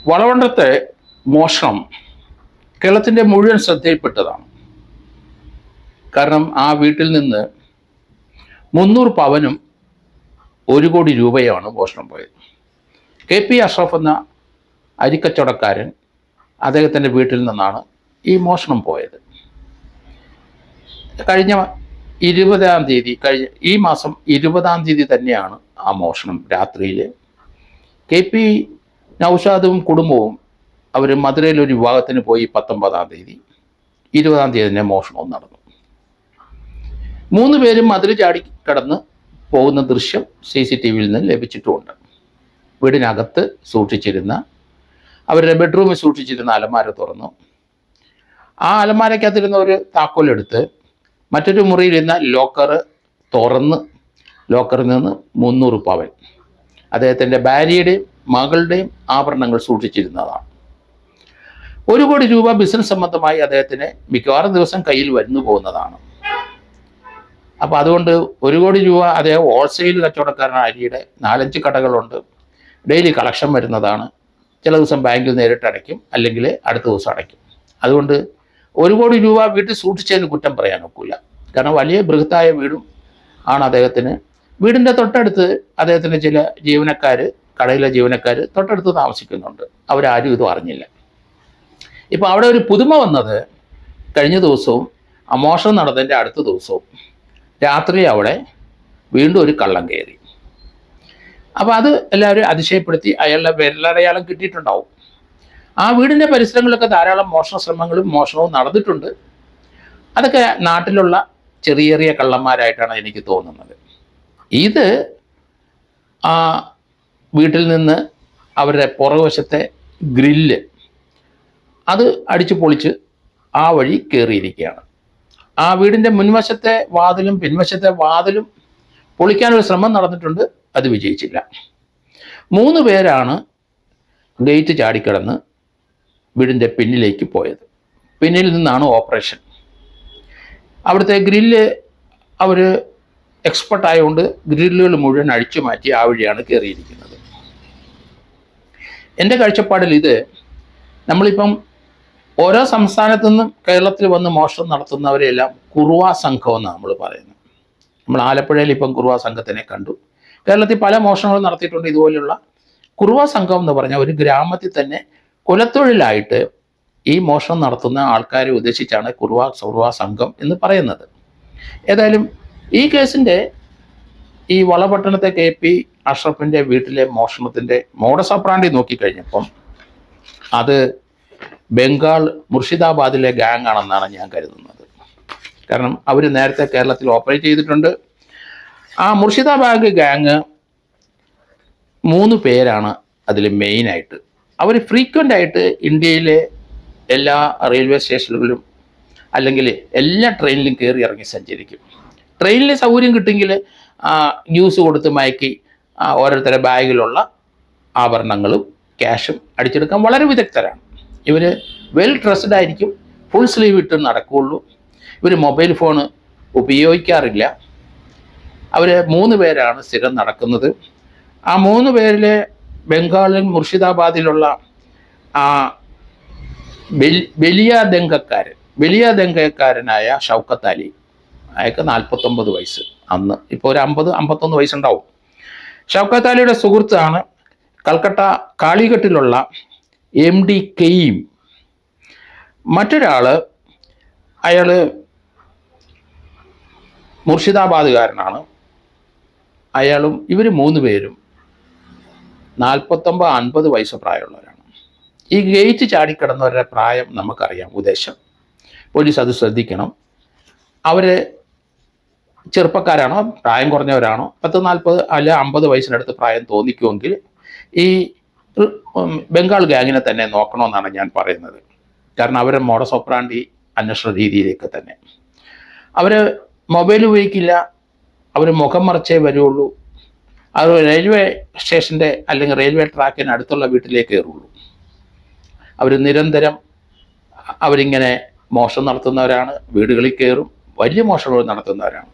വളവണ്ടത്തെ മോഷണം കേരളത്തിൻ്റെ മുഴുവൻ ശ്രദ്ധയിൽപ്പെട്ടതാണ്. കാരണം ആ വീട്ടിൽ നിന്ന് 300 പവനും 1 കോടി രൂപയാണ് മോഷണം പോയത്. KP അഷ്റഫ് എന്ന അരിക്കച്ചവടക്കാരൻ അദ്ദേഹത്തിൻ്റെ വീട്ടിൽ നിന്നാണ് ഈ മോഷണം പോയത്. ഈ മാസം 20-ാം തീയതി തന്നെയാണ് ആ മോഷണം. രാത്രിയിൽ KP നൗഷാദും കുടുംബവും അവർ മധുരയിൽ ഒരു വിവാഹത്തിന് പോയി. 19-ാം തീയതി 20-ാം തീയതി തന്നെ മോഷണവും നടന്നു. 3 പേരും മതിൽ ചാടി കടന്ന് പോകുന്ന ദൃശ്യം CCTVയിൽ നിന്ന് ലഭിച്ചിട്ടുമുണ്ട്. വീടിനകത്ത് സൂക്ഷിച്ചിരുന്ന അവരുടെ ബെഡ്റൂമിൽ സൂക്ഷിച്ചിരുന്ന അലമാര തുറന്നു. ആ അലമാരയ്ക്കകത്തിരുന്ന ഒരു താക്കോലെടുത്ത് മറ്റൊരു മുറിയിലിരുന്ന ലോക്കർ തുറന്ന് ലോക്കറിൽ നിന്ന് 300 പവൻ അദ്ദേഹത്തിൻ്റെ ഭാര്യയുടെയും മകളുടെയും ആഭരണങ്ങൾ സൂക്ഷിച്ചിരുന്നതാണ്. 1 കോടി രൂപ ബിസിനസ് സംബന്ധമായി അദ്ദേഹത്തിന് മിക്കവാറും ദിവസം കയ്യിൽ വരുന്നു പോകുന്നതാണ്. അപ്പോൾ അതുകൊണ്ട് 1 കോടി രൂപ അദ്ദേഹം ഹോൾസെയിൽ കച്ചവടക്കാരനാണ്. അരിയുടെ 4-5 കടകളുണ്ട്. ഡെയിലി കളക്ഷൻ വരുന്നതാണ്. ചില ദിവസം ബാങ്കിൽ നേരിട്ട് അടയ്ക്കും, അല്ലെങ്കിൽ അടുത്ത ദിവസം അടയ്ക്കും. അതുകൊണ്ട് 1 കോടി രൂപ വീട്ടിൽ സൂക്ഷിച്ചതിന് കുറ്റം പറയാൻ ഒക്കില്ല. കാരണം വലിയ ബൃഹത്തായ വീടും ആണ് അദ്ദേഹത്തിന്. വീടിൻ്റെ തൊട്ടടുത്ത് അദ്ദേഹത്തിൻ്റെ ചില ജീവനക്കാർ, കടയിലെ ജീവനക്കാർ തൊട്ടടുത്ത് താമസിക്കുന്നുണ്ട്. അവരാരും ഇത് അറിഞ്ഞില്ല. ഇപ്പോൾ അവിടെ ഒരു പുതുമ വന്നത് കഴിഞ്ഞ ദിവസവും മോഷണം നടന്നതിൻ്റെ അടുത്ത ദിവസവും രാത്രി അവിടെ വീണ്ടും ഒരു കള്ളൻ കയറി. അപ്പോൾ അത് എല്ലാവരും അതിശയപ്പെടുത്തി. അയാളുടെ വിരലടയാളം കിട്ടിയിട്ടുണ്ടാവും. ആ വീടിൻ്റെ പരിസരങ്ങളിലൊക്കെ ധാരാളം മോഷണ ശ്രമങ്ങളും മോഷണവും നടന്നിട്ടുണ്ട്. അതൊക്കെ നാട്ടിലുള്ള ചെറിയ ചെറിയ കള്ളന്മാരായിട്ടാണ് എനിക്ക് തോന്നുന്നത്. ഇത് ആ വീട്ടിൽ നിന്ന് അവരുടെ പുറകുവശത്തെ ഗ്രില്ല് അത് അടിച്ചു പൊളിച്ച് ആ വഴി കയറിയിരിക്കുകയാണ്. ആ വീടിൻ്റെ മുൻവശത്തെ വാതിലും പിൻവശത്തെ വാതിലും പൊളിക്കാനൊരു ശ്രമം നടന്നിട്ടുണ്ട്. അത് വിജയിച്ചില്ല. 3 പേരാണ് ഗേറ്റ് ചാടിക്കടന്ന് വീടിൻ്റെ പിന്നിലേക്ക് പോയത്. പിന്നിൽ നിന്നാണ് ഓപ്പറേഷൻ. അവിടുത്തെ ഗ്രില്ല് അവർ എക്സ്പെർട്ട് ആയതുകൊണ്ട് ഗ്രില്ലുകൾ മുഴുവൻ അഴിച്ചു മാറ്റി ആ വഴിയാണ് കയറിയിരിക്കുന്നത്. എൻ്റെ കാഴ്ചപ്പാടിൽ ഇത് നമ്മളിപ്പം ഓരോ സംസ്ഥാനത്തു നിന്നും കേരളത്തിൽ വന്ന് മോഷണം നടത്തുന്നവരെല്ലാം കുറുവ സംഘം എന്നാണ് നമ്മൾ പറയുന്നത്. നമ്മൾ ആലപ്പുഴയിൽ ഇപ്പം കുറുവ സംഘത്തിനെ കണ്ടു. കേരളത്തിൽ പല മോഷണങ്ങളും നടത്തിയിട്ടുണ്ട്. ഇതുപോലെയുള്ള കുറുവ സംഘം എന്ന് പറഞ്ഞാൽ ഒരു ഗ്രാമത്തിൽ തന്നെ കുലത്തൊഴിലായിട്ട് ഈ മോഷണം നടത്തുന്ന ആൾക്കാരെ ഉദ്ദേശിച്ചാണ് കുറുവ സംഘം എന്ന് പറയുന്നത്. ഏതായാലും ഈ കേസിൻ്റെ ഈ വളപട്ടണത്തെ KP അഷ്റഫിൻ്റെ വീട്ടിലെ മോഷണത്തിൻ്റെ മോഡസ് ഓപ്പറാൻഡി നോക്കിക്കഴിഞ്ഞപ്പം അത് ബംഗാൾ മുർഷിദാബാദിലെ ഗാങ് ആണെന്നാണ് ഞാൻ കരുതുന്നത്. കാരണം അവർ നേരത്തെ കേരളത്തിൽ ഓപ്പറേറ്റ് ചെയ്തിട്ടുണ്ട്. ആ മുർഷിദാബാദ് ഗാങ് 3 പേരാണ് അതിൽ മെയിനായിട്ട്. അവർ ഫ്രീക്വൻ്റ് ആയിട്ട് ഇന്ത്യയിലെ എല്ലാ റെയിൽവേ സ്റ്റേഷനുകളിലും അല്ലെങ്കിൽ എല്ലാ ട്രെയിനിലും കയറി ഇറങ്ങി സഞ്ചരിക്കും. ട്രെയിനിൽ സൗകര്യം കിട്ടുമെങ്കിൽ ജ്യൂസ് കൊടുത്ത് മയക്കി ഓരോരുത്തരുടെ ബാഗിലുള്ള ആഭരണങ്ങളും ക്യാഷും അടിച്ചെടുക്കാൻ വളരെ വിദഗ്ധരാണ്. ഇവർ വെൽ ഡ്രസ്ഡ് ആയിരിക്കും. ഫുൾ സ്ലീവ് ഇട്ട് നടക്കുകയുള്ളൂ. ഇവർ മൊബൈൽ ഫോൺ ഉപയോഗിക്കാറില്ല. അവർ 3 പേരാണ് സ്ഥിരം നടക്കുന്നത്. ആ 3 പേരിലെ ബംഗാളിൽ മുർഷിദാബാദിലുള്ള ആ ബലിയ ദംഗക്കാരനായ ഷൗക്കത്ത് അലി, അയാൾക്ക് 49 വയസ്സ്. അന്ന് ഇപ്പോൾ ഒരു 50-51 വയസ്സുണ്ടാവും. ഷൗക്കത്ത് അലിയുടെ സുഹൃത്താണ് കൽക്കട്ട കാളിഘട്ടിലുള്ള MD കെയീം. മറ്റൊരാൾ അയാൾ മുർഷിദാബാദുകാരനാണ്. അയാളും ഇവർ 3 പേരും 49-50 വയസ്സ് പ്രായമുള്ളവരാണ്. ഈ ഗേറ്റ് ചാടിക്കിടന്നവരുടെ പ്രായം നമുക്കറിയാം, ഉദ്ദേശം. പോലീസ് അത് ശ്രദ്ധിക്കണം. അവർ ചെറുപ്പക്കാരാണോ പ്രായം കുറഞ്ഞവരാണോ 10-40 അല്ല 50 വയസ്സിനടുത്ത് പ്രായം തോന്നിക്കുമെങ്കിൽ ഈ ബംഗാൾ ഗാങ്ങിനെ തന്നെ നോക്കണമെന്നാണ് ഞാൻ പറയുന്നത്. കാരണം അവരുടെ മോഡസ് ഓപ്പറാൻഡി അന്വേഷണ രീതിയിലേക്ക് തന്നെ. അവർ മൊബൈൽ ഉപയോഗിക്കില്ല. അവർ മുഖം മറച്ചേ വരുള്ളൂ. അവർ റെയിൽവേ സ്റ്റേഷൻ്റെ അല്ലെങ്കിൽ റെയിൽവേ ട്രാക്കിന് അടുത്തുള്ള വീട്ടിലേക്ക് കയറുള്ളൂ. അവർ നിരന്തരം അവരിങ്ങനെ മോഷണം നടത്തുന്നവരാണ്. വീടുകളിൽ കയറും. വലിയ മോഷണങ്ങൾ നടത്തുന്നവരാണ്.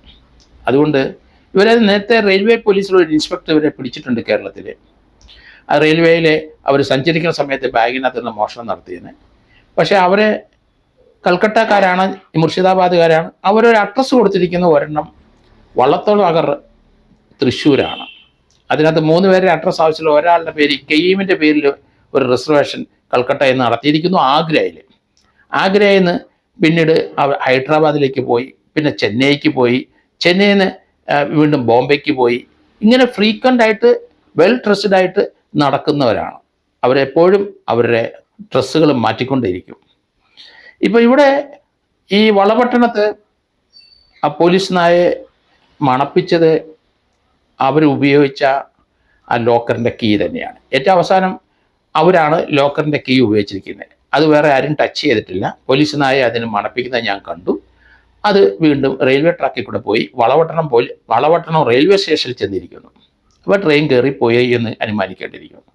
അതുകൊണ്ട് ഇവരെ നേരത്തെ റെയിൽവേ പോലീസിലൊരു ഇൻസ്പെക്ടർ ഇവരെ പിടിച്ചിട്ടുണ്ട് കേരളത്തിൽ. റെയിൽവേയിലെ അവർ സഞ്ചരിക്കുന്ന സമയത്ത് ബാഗിനകത്ത് നിന്ന് മോഷണം നടത്തിയത്. പക്ഷെ അവരെ കൽക്കട്ടക്കാരാണ്, മുർഷിദാബാദുകാരാണ്. അവരൊരു അഡ്രസ്സ് കൊടുത്തിരിക്കുന്ന ഒരെണ്ണം വള്ളത്തോൾ നഗർ തൃശ്ശൂരാണ്. അതിനകത്ത് 3 പേരുടെ അഡ്രസ്സ് ആവശ്യമുള്ള ഒരാളുടെ പേര് കെയ്യീമിൻ്റെ പേരിൽ ഒരു റിസർവേഷൻ കൽക്കട്ടയിൽ നിന്ന് നടത്തിയിരിക്കുന്നു. ആഗ്രയിൽ നിന്ന് പിന്നീട് അവർ ഹൈദരാബാദിലേക്ക് പോയി, പിന്നെ ചെന്നൈക്ക് പോയി, ചെന്നൈയിൽ നിന്ന് വീണ്ടും ബോംബെക്ക് പോയി. ഇങ്ങനെ ഫ്രീക്വൻ്റ് ആയിട്ട് വെൽ ഡ്രസ്ഡ് ആയിട്ട് നടക്കുന്നവരാണ്. അവരെപ്പോഴും അവരുടെ ഡ്രസ്സുകൾ മാറ്റിക്കൊണ്ടേയിരിക്കും. ഇപ്പം ഇവിടെ ഈ വളപട്ടണത്ത് ആ പോലീസ് നായെ മണപ്പിച്ചത് അവർ ഉപയോഗിച്ച ആ ലോക്കറിൻ്റെ കീ തന്നെയാണ്. ഏറ്റവും അവസാനം അവരാണ് ലോക്കറിൻ്റെ കീ ഉപയോഗിച്ചിരിക്കുന്നത്. അത് വേറെ ആരും ടച്ച് ചെയ്തിട്ടില്ല. പോലീസ് നായെ അതിന് മണപ്പിക്കുന്നത് ഞാൻ കണ്ടു. അത് വീണ്ടും റെയിൽവേ ട്രാക്കിൽ കൂടെ പോയി വളപട്ടണം റെയിൽവേ സ്റ്റേഷനിൽ ചെന്നിരിക്കുന്നു. അപ്പോൾ ട്രെയിൻ കയറിപ്പോയി എന്ന് അനുമാനിക്കേണ്ടിയിരിക്കുന്നു.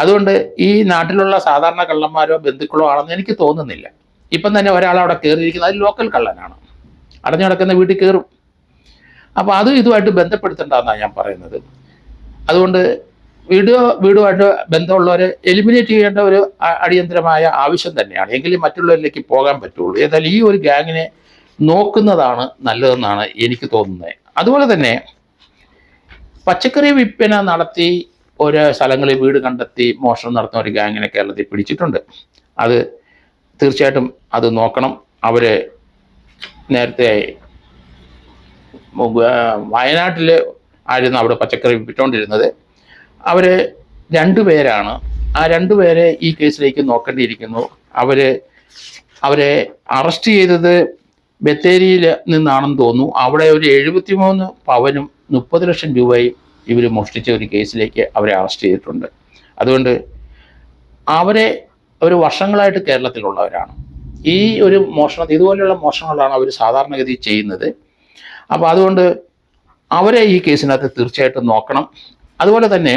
അതുകൊണ്ട് ഈ നാട്ടിലുള്ള സാധാരണ കള്ളന്മാരോ ബന്ധുക്കളോ ആണെന്ന് എനിക്ക് തോന്നുന്നില്ല. ഇപ്പം തന്നെ ഒരാൾ അവിടെ കയറിയിരിക്കുന്നത് അത് ലോക്കൽ കള്ളനാണ്, അടഞ്ഞു കിടക്കുന്ന വീട്ടിൽ കയറും. അപ്പോൾ അതും ഇതുമായിട്ട് ബന്ധപ്പെടുത്തേണ്ടതെന്നാണ് ഞാൻ പറയുന്നത്. അതുകൊണ്ട് വീടുമായിട്ട് ബന്ധമുള്ളവരെ എലിമിനേറ്റ് ചെയ്യേണ്ട ഒരു അടിയന്തരമായ ആവശ്യം തന്നെയാണ്. എങ്കിലും മറ്റുള്ളവരിലേക്ക് പോകാൻ പറ്റുള്ളൂ. ഏതായാലും ഈ ഒരു ഗ്യാങ്ങിനെ നോക്കുന്നതാണ് നല്ലതെന്നാണ് എനിക്ക് തോന്നുന്നത്. അതുപോലെ തന്നെ പച്ചക്കറി വിൽപ്പന നടത്തി ഓരോ സ്ഥലങ്ങളിൽ വീട് കണ്ടെത്തി മോഷണം നടത്തുന്ന ഒരു ഗ്യാങ്ങിനെ കേരളത്തിൽ പിടിച്ചിട്ടുണ്ട്. അത് തീർച്ചയായിട്ടും അത് നോക്കണം. അവർ നേരത്തെ വയനാട്ടിൽ ആയിരുന്നു അവിടെ പച്ചക്കറി വിറ്റുകൊണ്ടിരുന്നത്. അവർ 2 പേരാണ്. ആ 2 പേരെ ഈ കേസിലേക്ക് നോക്കേണ്ടിയിരിക്കുന്നു. അവരെ അറസ്റ്റ് ചെയ്തത് ബത്തേരിയിൽ നിന്നാണെന്ന് തോന്നുന്നു. അവിടെ ഒരു 73 പവനും 30 ലക്ഷം രൂപയും ഇവർ മോഷ്ടിച്ച ഒരു കേസിലേക്ക് അവരെ അറസ്റ്റ് ചെയ്തിട്ടുണ്ട്. അതുകൊണ്ട് അവരെ ഒരു വർഷങ്ങളായിട്ട് കേരളത്തിലുള്ളവരാണ്. ഈ ഒരു ഇതുപോലെയുള്ള മോഷണങ്ങളാണ് അവർ സാധാരണഗതി ചെയ്യുന്നത്. അപ്പോൾ അതുകൊണ്ട് അവരെ ഈ കേസിനകത്ത് തീർച്ചയായിട്ടും നോക്കണം. അതുപോലെ തന്നെ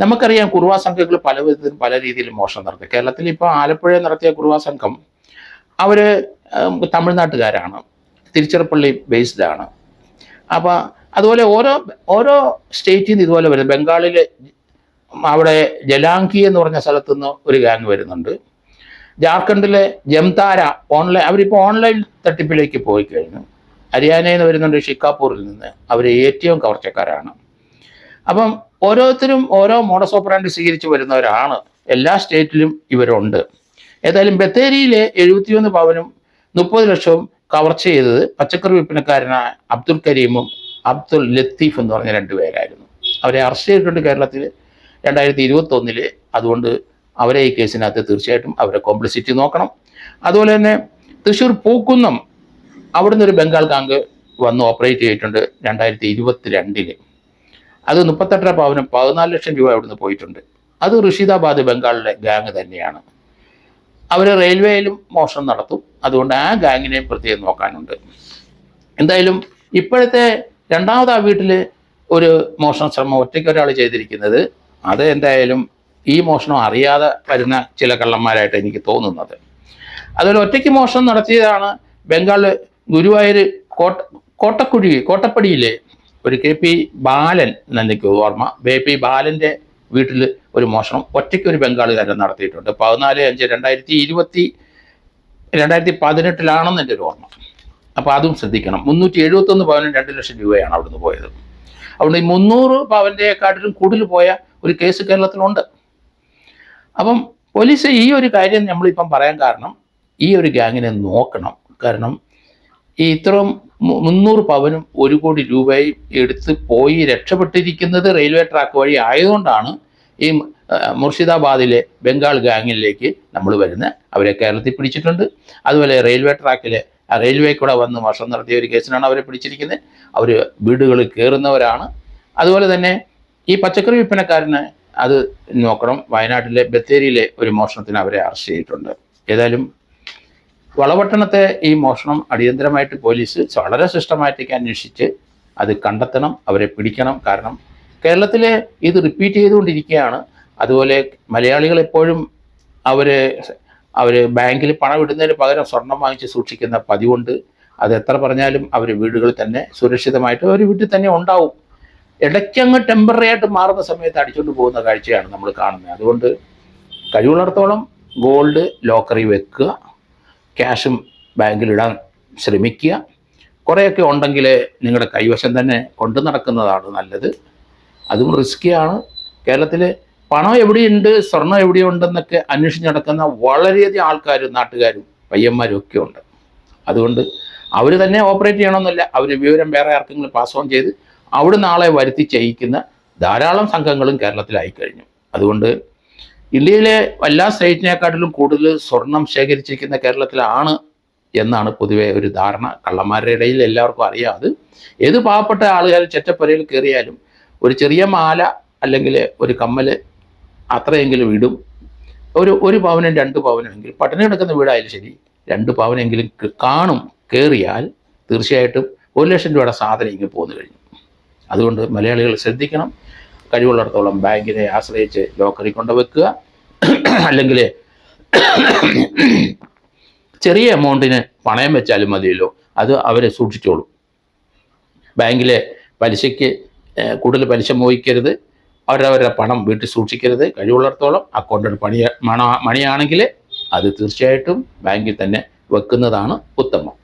നമുക്കറിയാം കുറുവാ സംഘങ്ങൾ പല വിധത്തിലും പല രീതിയിലും മോഷണം നടത്തും. കേരളത്തിൽ ഇപ്പോൾ ആലപ്പുഴ നടത്തിയ കുറുവാ സംഘം അവർ തമിഴ്നാട്ടുകാരാണ്, തിരുച്ചിറപ്പള്ളി ബേസ്ഡാണ്. അപ്പോൾ അതുപോലെ ഓരോ സ്റ്റേറ്റിൽ നിന്ന് ഇതുപോലെ വരും. ബംഗാളിൽ അവിടെ ജലാങ്കി എന്ന് പറഞ്ഞ സ്ഥലത്തുനിന്ന് ഒരു ഗ്യാങ് വരുന്നുണ്ട്. ജാർഖണ്ഡിലെ ജംതാര അവരിപ്പോൾ ഓൺലൈൻ തട്ടിപ്പിലേക്ക് പോയി കഴിഞ്ഞു. ഹരിയാനയിൽ നിന്ന് വരുന്നുണ്ട്, ഷിക്കാപൂരിൽ നിന്ന്. അവർ ഏറ്റവും കവർച്ചക്കാരാണ്. അപ്പം ഓരോരുത്തരും ഓരോ മോഡസ് ഓപ്പറാൻഡി സ്വീകരിച്ച് വരുന്നവരാണ്. എല്ലാ സ്റ്റേറ്റിലും ഇവരുണ്ട്. ഏതായാലും ബത്തേരിയിലെ 71 പവനും 30 ലക്ഷവും കവർച്ച ചെയ്തത് പച്ചക്കറി വിൽപ്പനക്കാരനായ അബ്ദുൽ കരീമും അബ്ദുൽ ലത്തീഫ് എന്ന് പറഞ്ഞ 2 പേരായിരുന്നു. അവരെ അറസ്റ്റ് ചെയ്തിട്ടുണ്ട് കേരളത്തിൽ 2021. അതുകൊണ്ട് അവരെ ഈ കേസിനകത്ത് തീർച്ചയായിട്ടും അവരെ കോംപ്ലിസിറ്റി നോക്കണം. അതുപോലെ തന്നെ തൃശ്ശൂർ പൂക്കുന്നം അവിടുന്ന് ഒരു ബംഗാൾ ഗാങ് വന്ന് ഓപ്പറേറ്റ് ചെയ്തിട്ടുണ്ട് 2022. അത് 38 പവനും 14 ലക്ഷം രൂപ അവിടുന്ന് പോയിട്ടുണ്ട്. അത് ഋഷിദാബാദ് ബംഗാളിലെ ഗാങ് തന്നെയാണ്. അവർ റെയിൽവേയിലും മോഷണം നടത്തും. അതുകൊണ്ട് ആ ഗാങ്ങിനെ പ്രത്യേകം നോക്കാനുണ്ട്. എന്തായാലും ഇപ്പോഴത്തെ രണ്ടാമത് ആ വീട്ടിൽ ഒരു മോഷണ ശ്രമം ഒറ്റയ്ക്ക് ഒരാൾ ചെയ്തിരിക്കുന്നത്, അത് എന്തായാലും ഈ മോഷണം അറിയാതെ വരുന്ന ചില കള്ളന്മാരായിട്ട് എനിക്ക് തോന്നുന്നത്. അതുപോലെ ഒറ്റയ്ക്ക് മോഷണം നടത്തിയതാണ് ബംഗാൾ ഗുരുവായൂർ കോട്ടപ്പടിയിലെ ഒരു KP ബാലൻ എന്നെനിക്ക് ഓർമ്മ. KP ബാലൻ്റെ വീട്ടിൽ ഒരു മോഷണം ഒറ്റയ്ക്ക് ഒരു ബംഗാളുകാരൻ നടത്തിയിട്ടുണ്ട്. 14/5/2018 എൻ്റെ ഒരു ഓർമ്മ. അപ്പോൾ അതും ശ്രദ്ധിക്കണം. 371 പവനും 2 ലക്ഷം രൂപയാണ് അവിടുന്ന് പോയത്. അതുകൊണ്ട് ഈ 300 പവൻ്റെക്കാട്ടിലും കൂടുതൽ പോയ ഒരു കേസ് കേരളത്തിലുണ്ട്. അപ്പം പോലീസ് ഈ ഒരു കാര്യം നമ്മളിപ്പം പറയാൻ കാരണം ഈ ഒരു ഗ്യാങ്ങിനെ നോക്കണം. കാരണം ഈ ഇത്രയും 300 പവനും 1 കോടി രൂപയും എടുത്ത് പോയി രക്ഷപ്പെട്ടിരിക്കുന്നത് റെയിൽവേ ട്രാക്ക് വഴി ആയതുകൊണ്ടാണ് ഈ മുർഷിദാബാദിലെ ബംഗാൾ ഗാങ്ങിലേക്ക് നമ്മൾ വരുന്നത്. അവരെ കേരളത്തിൽ പിടിച്ചിട്ടുണ്ട്. അതുപോലെ റെയിൽവേ ട്രാക്കിൽ റെയിൽവേ കൂടെ വന്ന് മോഷണം നടത്തിയ ഒരു കേസിനാണ് അവരെ പിടിച്ചിരിക്കുന്നത്. അവർ വീടുകളിൽ കയറുന്നവരാണ്. അതുപോലെ തന്നെ ഈ പച്ചക്കറി വിൽപ്പനക്കാരന് അത് നോക്കണം. വയനാട്ടിലെ ബത്തേരിയിലെ ഒരു മോഷണത്തിന് അവരെ അറസ്റ്റ് ചെയ്തിട്ടുണ്ട്. ഏതായാലും വളപട്ടണത്തെ ഈ മോഷണം അടിയന്തരമായിട്ട് പോലീസ് വളരെ സിസ്റ്റമാറ്റിക് അന്വേഷിച്ച് അത് കണ്ടെത്തണം, അവരെ പിടിക്കണം. കാരണം കേരളത്തിൽ ഇത് റിപ്പീറ്റ് ചെയ്തുകൊണ്ടിരിക്കുകയാണ്. അതുപോലെ മലയാളികൾ എപ്പോഴും അവർ ബാങ്കിൽ പണം ഇടുന്നതിന് പകരം സ്വർണം വാങ്ങിച്ച് സൂക്ഷിക്കുന്ന പതിവുണ്ട്. അത് എത്ര പറഞ്ഞാലും അവർ വീടുകളിൽ തന്നെ സുരക്ഷിതമായിട്ട് ഒരു വീട്ടിൽ തന്നെ ഉണ്ടാവും. ഇടയ്ക്കങ്ങ് ടെമ്പററി ആയിട്ട് മാറുന്ന സമയത്ത് അടിച്ചുകൊണ്ട് പോകുന്ന കാഴ്ചയാണ് നമ്മൾ കാണുന്നത്. അതുകൊണ്ട് കഴിവുള്ളിടത്തോളം ഗോൾഡ് ലോക്കറിൽ വെക്കുക, ക്യാഷും ബാങ്കിലിടാൻ ശ്രമിക്കുക. കുറേയൊക്കെ ഉണ്ടെങ്കിൽ നിങ്ങളുടെ കൈവശം തന്നെ കൊണ്ടു നടക്കുന്നതാണ് നല്ലത്. അതും റിസ്ക്കിയാണ്. കേരളത്തിൽ പണം എവിടെയുണ്ട്, സ്വർണം എവിടെയുണ്ടെന്നൊക്കെ അന്വേഷിച്ച് നടക്കുന്ന വളരെയധികം ആൾക്കാരും നാട്ടുകാരും പയ്യന്മാരും ഒക്കെ ഉണ്ട്. അതുകൊണ്ട് അവർ തന്നെ ഓപ്പറേറ്റ് ചെയ്യണമെന്നില്ല, അവർ വിവരം വേറെ ആർക്കെങ്കിലും പാസ് ഓൺ ചെയ്ത് അവിടുന്ന് ആളെ വരുത്തി ചെയ്യിക്കുന്ന ധാരാളം സംഘങ്ങളും കേരളത്തിലായി കഴിഞ്ഞു. അതുകൊണ്ട് ഇന്ത്യയിലെ എല്ലാ സ്റ്റേറ്റിനെക്കാട്ടിലും കൂടുതൽ സ്വർണം ശേഖരിച്ചിരിക്കുന്ന കേരളത്തിലാണ് എന്നാണ് പൊതുവെ ഒരു ധാരണ. കള്ളന്മാരുടെ ഇടയിൽ എല്ലാവർക്കും അറിയാം. അത് ഏത് പാവപ്പെട്ട ആളുകൾ ചെറ്റപ്പുരയിൽ കയറിയാലും ഒരു ചെറിയ മാല അല്ലെങ്കിൽ ഒരു കമ്മൽ അത്രയെങ്കിലും ഇടും. ഒരു പവനും 2 പവനും എങ്കിലും, പട്ടിണി കിടക്കുന്ന വീടായാലും ശരി 2 പവനെങ്കിലും കാണും. കയറിയാൽ തീർച്ചയായിട്ടും 1 ലക്ഷം രൂപയുടെ സാധനം ഇങ്ങനെ പോന്നു കഴിഞ്ഞു. അതുകൊണ്ട് മലയാളികൾ ശ്രദ്ധിക്കണം. കഴിവുള്ളിടത്തോളം ബാങ്കിനെ ആശ്രയിച്ച് ലോക്കറിൽ കൊണ്ടുവെക്കുക, അല്ലെങ്കിൽ ചെറിയ എമൗണ്ടിന് പണയം വെച്ചാലും മതിയല്ലോ, അത് അവരെ സൂക്ഷിച്ചോളും. ബാങ്കിലെ പലിശയ്ക്ക് കൂടുതൽ പലിശ മോഹിക്കരുത്, അവരവരുടെ പണം വീട്ടിൽ സൂക്ഷിക്കരുത്. കഴിവുള്ളിടത്തോളം അക്കൗണ്ടിൽ മണിയാണെങ്കിൽ അത് തീർച്ചയായിട്ടും ബാങ്കിൽ തന്നെ വെക്കുന്നതാണ് ഉത്തമം.